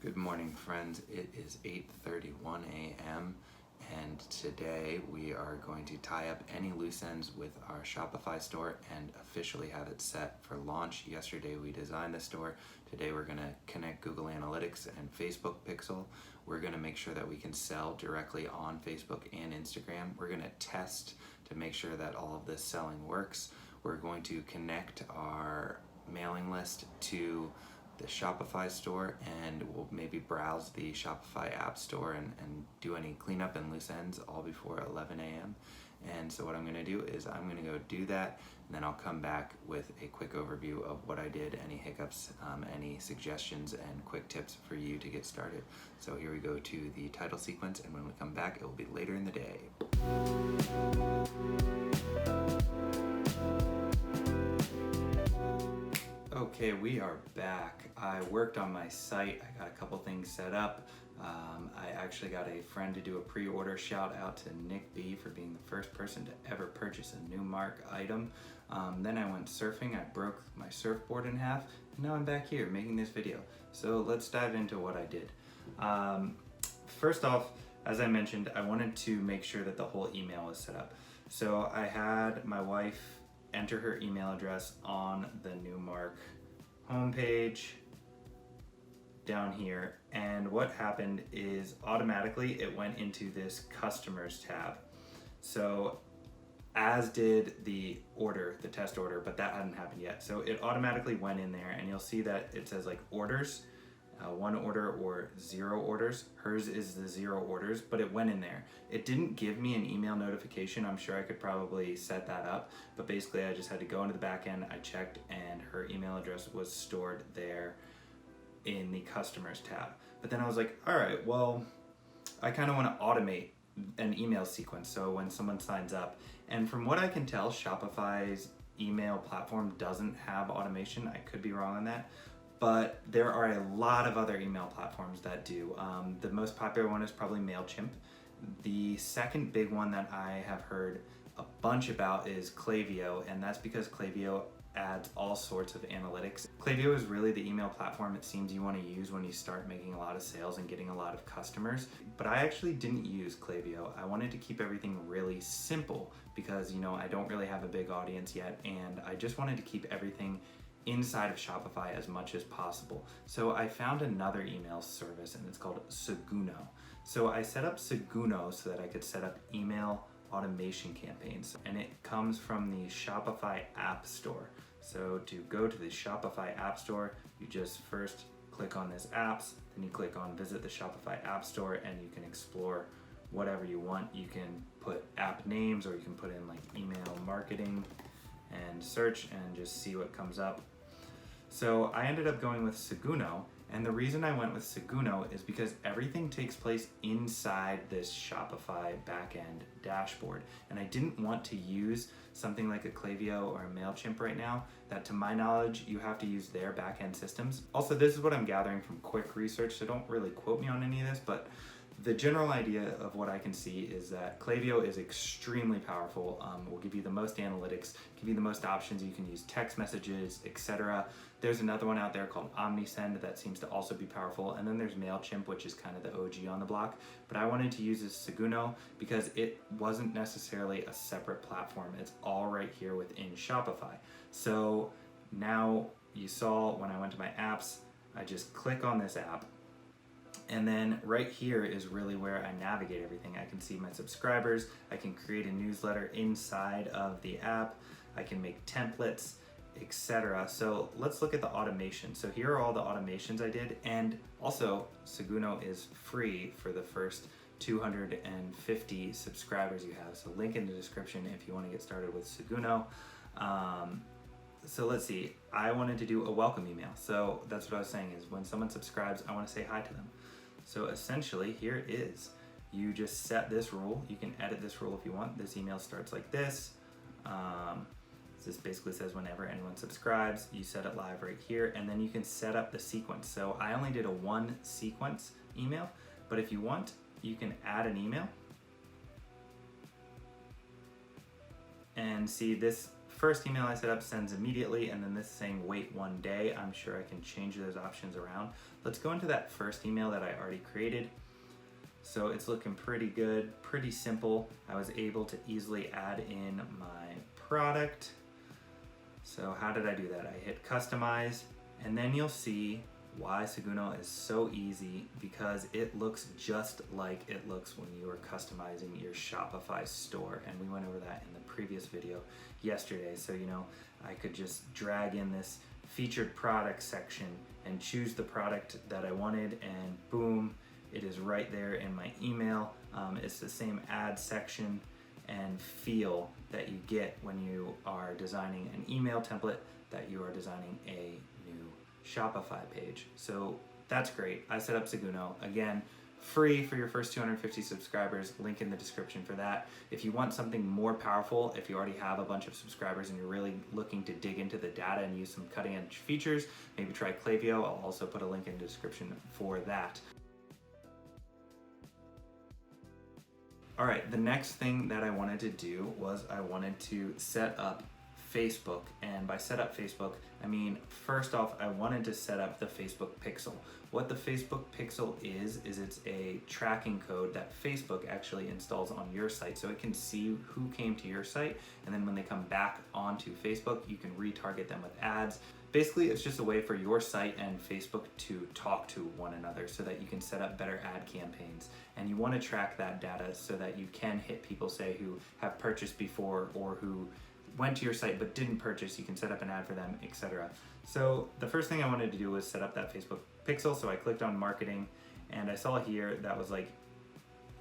Good morning, friends. It is 8:31 a.m. and today we are going to tie up any loose ends with our Shopify store and officially have it set for launch. Yesterday we designed the store. Today we're going to connect Google Analytics and Facebook Pixel. We're going to make sure that we can sell directly on Facebook and Instagram. We're going to test to make sure that all of this selling works. We're going to connect our mailing list to the Shopify store, and we'll maybe browse the Shopify app store and do any cleanup and loose ends all before 11 a.m. And so what I'm going to do is I'm going to go do that, and then I'll come back with a quick overview of what I did, any hiccups, any suggestions, and quick tips for you to get started. So here we go to the title sequence, and when we come back, it will be later in the day. Okay, we are back. I worked on my site. I got a couple things set up. I actually got a friend to do a pre-order. Shout out to Nick B for being the first person to ever purchase a new Mark item. Then I went surfing. I broke my surfboard in half, and now I'm back here making this video. So let's dive into what I did. First off, as I mentioned, I wanted to make sure that the whole email was set up. So I had my wife enter her email address on the new Mark homepage down here, and what happened is automatically it went into this customers tab. So as did the order, the test order, but that hadn't happened yet. So it automatically went in there, and you'll see that it says like orders, 1 order or 0 orders. Hers is the 0 orders, but it went in there. It didn't give me an email notification. I'm sure I could probably set that up, but basically I just had to go into the back end. I checked, and her email address was stored there in the customers tab. But then I was like, all right, well, I kind of want to automate an email sequence. So when someone signs up, and from what I can tell, Shopify's email platform doesn't have automation. I could be wrong on that, but there are a lot of other email platforms that do. The most popular one is probably MailChimp. The second big one that I have heard a bunch about is Clavio, and that's because Clavio adds all sorts of analytics. Clavio is really the email platform it seems you want to use when you start making a lot of sales and getting a lot of customers. But I actually didn't use Clavio. I wanted to keep everything really simple because, I don't really have a big audience yet, and I just wanted to keep everything inside of Shopify as much as possible. So I found another email service, and it's called Seguno. So I set up Seguno so that I could set up email automation campaigns, and it comes from the Shopify App Store. So to go to the Shopify App Store, you just first click on this apps, then you click on visit the Shopify App Store, and you can explore whatever you want. You can put app names, or you can put in like email marketing and search and just see what comes up. So I ended up going with Seguno, and the reason I went with Seguno is because everything takes place inside this Shopify backend dashboard, and I didn't want to use something like a Clavio or a MailChimp right now that, to my knowledge, you have to use their backend systems. Also, this is what I'm gathering from quick research, so don't really quote me on any of this, but the general idea of what I can see is that Clavio is extremely powerful. Will give you the most analytics, give you the most options. You can use text messages, etc. There's another one out there called OmniSend that seems to also be powerful. And then there's MailChimp, which is kind of the OG on the block. But I wanted to use this Seguno because it wasn't necessarily a separate platform. It's all right here within Shopify. So now you saw when I went to my apps, I just click on this app. And then right here is really where I navigate everything. I can see my subscribers. I can create a newsletter inside of the app. I can make templates, etc. So let's look at the automation. So here are all the automations I did. And also, Seguno is free for the first 250 subscribers you have. So link in the description if you want to get started with Seguno. So let's see, I wanted to do a welcome email. So that's what I was saying is when someone subscribes, I want to say hi to them. So essentially here it is. You just set this rule. You can edit this rule if you want. This email starts like this. This basically says whenever anyone subscribes, you set it live right here, and then you can set up the sequence. So I only did a 1 sequence email, but if you want, you can add an email. And see, this first email I set up sends immediately, and then this saying wait 1 day. I'm sure I can change those options around. Let's go into that first email that I already created. So it's looking pretty good, pretty simple. I was able to easily add in my product. So how did I do that? I hit customize, and then you'll see why Seguno is so easy, because it looks just like it looks when you are customizing your Shopify store. And we went over that in the previous video yesterday. So, I could just drag in this featured product section and choose the product that I wanted, and boom, it is right there in my email. It's the same ad section and feel that you get when you are designing an email template, that you are designing a new Shopify page. So that's great. I set up Seguno. Again, free for your first 250 subscribers, link in the description for that. If you want something more powerful, if you already have a bunch of subscribers and you're really looking to dig into the data and use some cutting edge features, maybe try Clavio. I'll also put a link in the description for that. All right, the next thing that I wanted to do was I wanted to set up Facebook. And by set up Facebook, I mean, first off, I wanted to set up the Facebook pixel. What the Facebook pixel is it's a tracking code that Facebook actually installs on your site, so it can see who came to your site, and then when they come back onto Facebook, you can retarget them with ads. Basically, it's just a way for your site and Facebook to talk to one another so that you can set up better ad campaigns. And you want to track that data so that you can hit people, say, who have purchased before or who went to your site but didn't purchase. You can set up an ad for them, etc. So the first thing I wanted to do was set up that Facebook pixel. So I clicked on marketing, and I saw here that was like,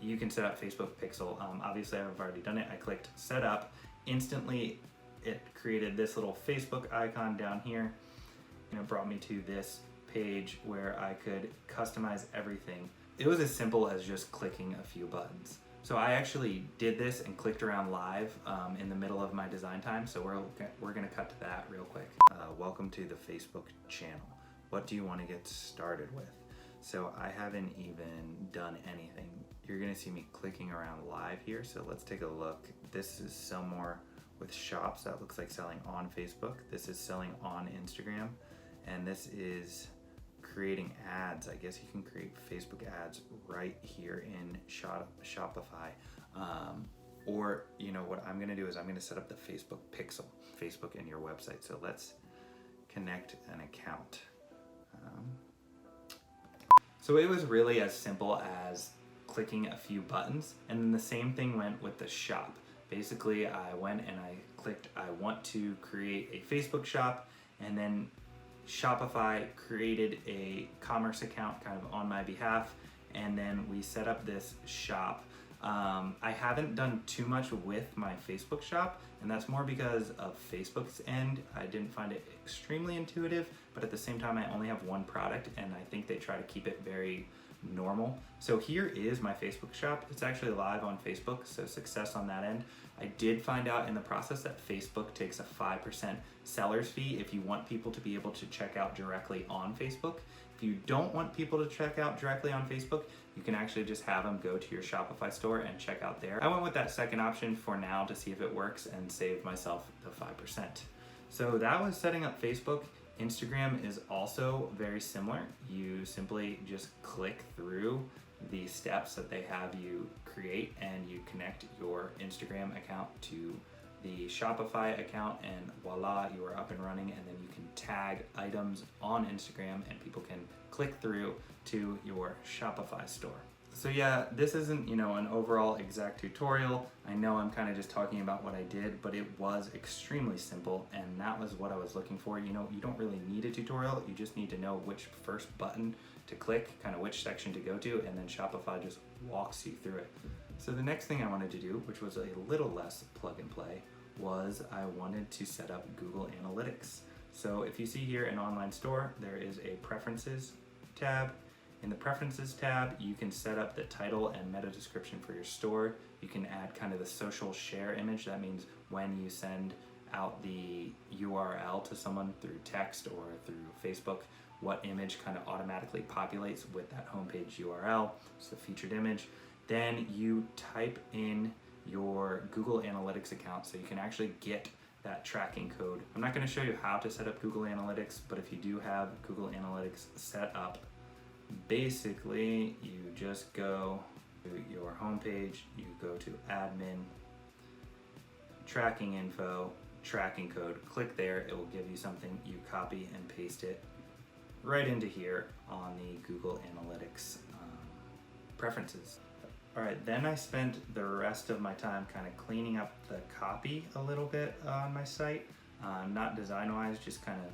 you can set up Facebook pixel. Obviously I've already done it. I clicked set up. Instantly it created this little Facebook icon down here, and it brought me to this page where I could customize everything. It was as simple as just clicking a few buttons. So I actually did this and clicked around live in the middle of my design time. So we're gonna cut to that real quick. Welcome to the Facebook channel. What do you want to get started with? So I haven't even done anything. You're gonna see me clicking around live here. So let's take a look. This is Sell More with Shops. That looks like selling on Facebook. This is selling on Instagram. And this is creating ads. I guess you can create Facebook ads right here in Shopify. Or what I'm gonna do is I'm gonna set up the Facebook pixel, Facebook in your website. So let's connect an account. So it was really as simple as clicking a few buttons, and then the same thing went with the shop. Basically, I went and I clicked, I want to create a Facebook shop, and then Shopify created a commerce account kind of on my behalf, and then we set up this shop. I haven't done too much with my Facebook shop, and that's more because of Facebook's end. I didn't find it extremely intuitive, but at the same time, I only have one product, and I think they try to keep it very normal. So here is my Facebook shop. It's actually live on Facebook, so success on that end. I did find out in the process that Facebook takes a 5% seller's fee if you want people to be able to check out directly on Facebook. If you don't want people to check out directly on Facebook, you can actually just have them go to your Shopify store and check out there. I went with that second option for now to see if it works and save myself the 5%. So that was setting up Facebook. Instagram is also very similar. You simply just click through the steps that they have you create, and you connect your Instagram account to the Shopify account, and voila, you are up and running. And then you can tag items on Instagram and people can click through to your Shopify store. So yeah, this isn't, an overall exact tutorial. I know I'm kind of just talking about what I did, but it was extremely simple, and that was what I was looking for. You don't really need a tutorial. You just need to know which first button to click, kind of which section to go to, and then Shopify just walks you through it. So the next thing I wanted to do, which was a little less plug and play, was I wanted to set up Google Analytics. So if you see here in online store, there is a preferences tab. In the preferences tab, you can set up the title and meta description for your store. You can add kind of the social share image. That means when you send out the URL to someone through text or through Facebook, what image kind of automatically populates with that homepage URL. It's the featured image. Then you type in your Google Analytics account, so you can actually get that tracking code. I'm not going to show you how to set up Google Analytics, but if you do have Google Analytics set up, basically you just go to your homepage, you go to admin, tracking info, tracking code, click there, it will give you something, you copy and paste it right into here on the Google Analytics preferences. All right, then I spent the rest of my time kind of cleaning up the copy a little bit on my site, not design-wise, just kind of,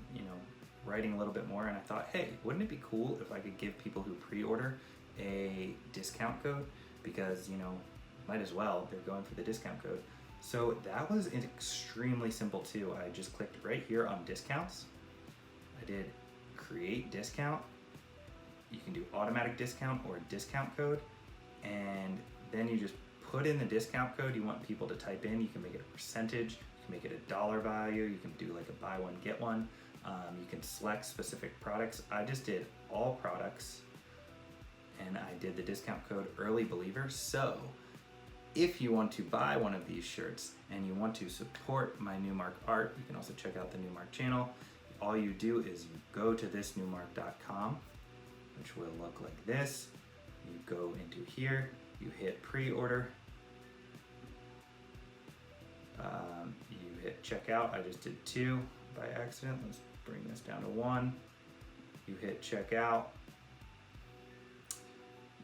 writing a little bit more. And I thought, hey, wouldn't it be cool if I could give people who pre-order a discount code? Because, might as well, they're going for the discount code. So that was extremely simple too. I just clicked right here on discounts. I did create discount. You can do automatic discount or discount code. And then you just put in the discount code you want people to type in. You can make it a percentage, you can make it a dollar value, you can do like a buy one, get one. You can select specific products. I just did all products and I did the discount code early believer. So if you want to buy one of these shirts and you want to support my Newmark art, you can also check out the Newmark channel. All you do is you go to thisnewmark.com, which will look like this. You go into here, you hit pre-order, you hit checkout. I just did 2 by accident. Let's bring this down to 1. You hit checkout.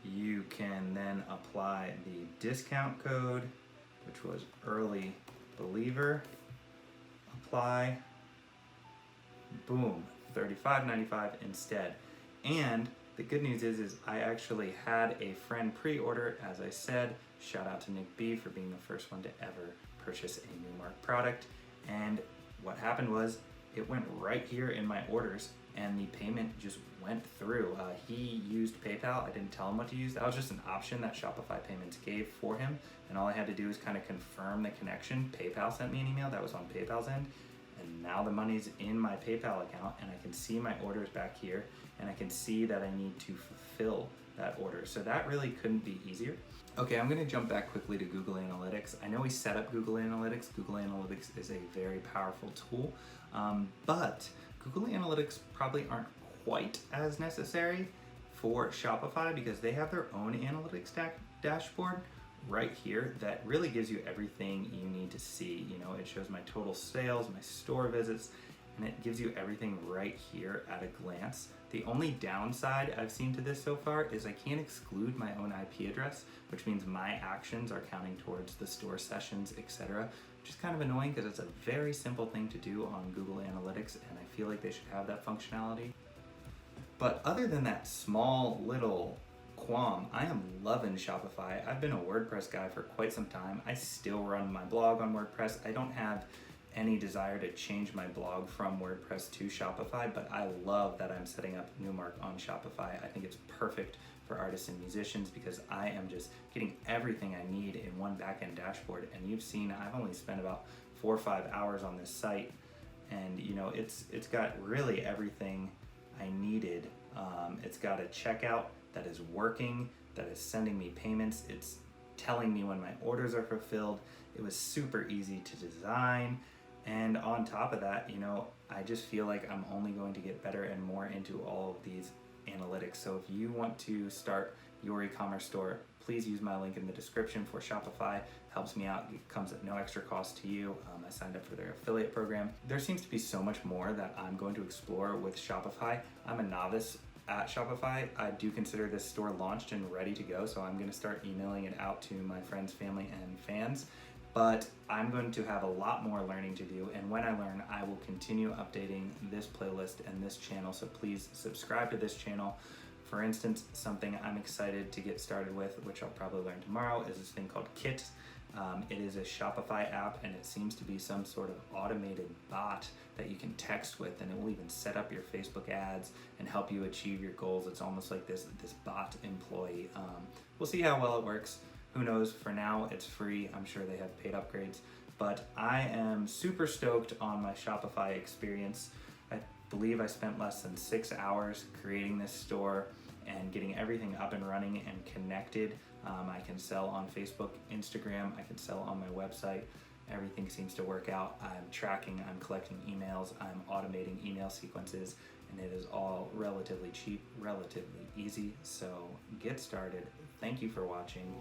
You can then apply the discount code, which was early believer. Apply. Boom, $35.95 instead. And the good news is I actually had a friend pre-order, as I said. Shout out to Nick B for being the first one to ever purchase a Newmark product. And what happened was it went right here in my orders and the payment just went through. He used PayPal. I didn't tell him what to use. That was just an option that Shopify Payments gave for him. And all I had to do is kind of confirm the connection. PayPal sent me an email that was on PayPal's end. And now the money's in my PayPal account and I can see my orders back here and I can see that I need to fulfill that order. So that really couldn't be easier. Okay, I'm gonna jump back quickly to Google Analytics. I know we set up Google Analytics. Google Analytics is a very powerful tool, but Google Analytics probably aren't quite as necessary for Shopify because they have their own analytics dashboard right here that really gives you everything you need to see. It shows my total sales, my store visits, and it gives you everything right here at a glance. The only downside I've seen to this so far is I can't exclude my own IP address, which means my actions are counting towards the store sessions, etc., which is kind of annoying because it's a very simple thing to do on Google Analytics, and I feel like they should have that functionality. But other than that small little qualm, I am loving Shopify. I've been a WordPress guy for quite some time. I still run my blog on WordPress. I don't have any desire to change my blog from WordPress to Shopify, but I love that I'm setting up Newmark on Shopify. I think it's perfect for artists and musicians because I am just getting everything I need in one backend dashboard. And you've seen I've only spent about 4 or 5 hours on this site, and it's got really everything I needed. It's got a checkout that is working, that is sending me payments. It's telling me when my orders are fulfilled. It was super easy to design. And on top of that, I just feel like I'm only going to get better and more into all of these analytics. So if you want to start your e-commerce store, please use my link in the description for Shopify. Helps me out. It comes at no extra cost to you. I signed up for their affiliate program. There seems to be so much more that I'm going to explore with Shopify. I'm a novice at Shopify. I do consider this store launched and ready to go, so I'm going to start emailing it out to my friends, family, and fans. But I'm going to have a lot more learning to do, and when I learn, I will continue updating this playlist and this channel, so please subscribe to this channel. For instance, something I'm excited to get started with, which I'll probably learn tomorrow, is this thing called Kit. It is a Shopify app, and it seems to be some sort of automated bot that you can text with, and it will even set up your Facebook ads and help you achieve your goals. It's almost like this bot employee. We'll see how well it works. Who knows? For now, it's free. I'm sure they have paid upgrades, but I am super stoked on my Shopify experience. I believe I spent less than 6 hours creating this store and getting everything up and running and connected. I can sell on Facebook, Instagram, I can sell on my website, Everything seems to work out. I'm tracking, I'm collecting emails, I'm automating email sequences, and it is all relatively cheap, relatively easy. So get started. Thank you for watching.